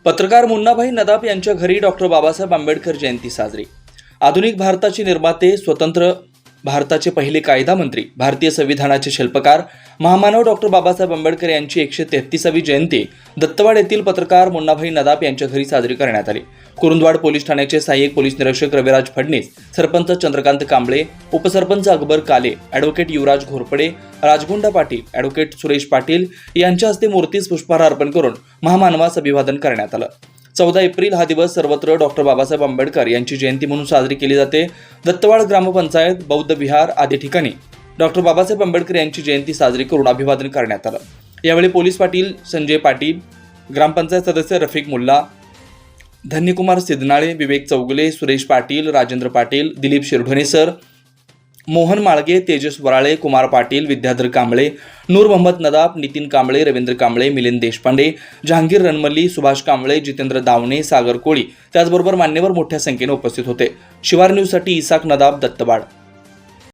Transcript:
पत्रकार मुन्नाभाई नदाफ यांच्या घरी डॉक्टर बाबासाहेब आंबेडकर जयंती साजरी। आधुनिक भारताचे निर्माते, स्वतंत्र भारताचे पहिले कायदा मंत्री, भारतीय संविधानाचे शिल्पकार, महामानव डॉक्टर बाबासाहेब आंबेडकर यांची 133वी जयंती दत्तवाड येथील पत्रकार मुन्नाभाई नदाफ यांच्या घरी साजरी करण्यात आली। कुरुंदवाड पोलीस ठाण्याचे सहाय्यक पोलीस निरीक्षक रविराज फडणीस, सरपंच चंद्रकांत कांबळे, उपसरपंच अकबर काले, ॲडव्होकेट युवराज घोरपडे, राजगुंडा पाटील, ॲडव्होकेट सुरेश पाटील यांच्या हस्ते मूर्तीस पुष्पहार अर्पण करून महामानवास अभिवादन करण्यात आलं। 14 एप्रिल हा दिवस सर्वत्र डॉक्टर बाबासाहेब आंबेडकर यांची जयंती म्हणून साजरी केली जाते। दत्तवाड ग्रामपंचायत, बौद्ध विहार आदी ठिकाणी डॉक्टर बाबासाहेब आंबेडकर यांची जयंती साजरी करून अभिवादन करण्यात आलं। यावेळी पोलीस पाटील संजय पाटील, ग्रामपंचायत सदस्य रफिक मुल्ला, धन्यकुमार सिद्धनाळे, विवेक चौगुले, सुरेश पाटील, राजेंद्र पाटील, दिलीप शिरढोणे सर, मोहन माळगे, तेजस वराळे, कुमार पाटील, विद्याधर कांबळे, नूर मोहम्मद नदाफ, नितीन कांबळे, रवींद्र कांबळे, मिलिंद देशपांडे, जहांगीर रणमल्ली, सुभाष कांबळे, जितेंद्र दावणे, सागर कोळी त्याचबरोबर मान्यवर मोठ्या संख्येने उपस्थित होते। शिवार न्यूजसाठी इसाक नदाफ, दत्तवाड।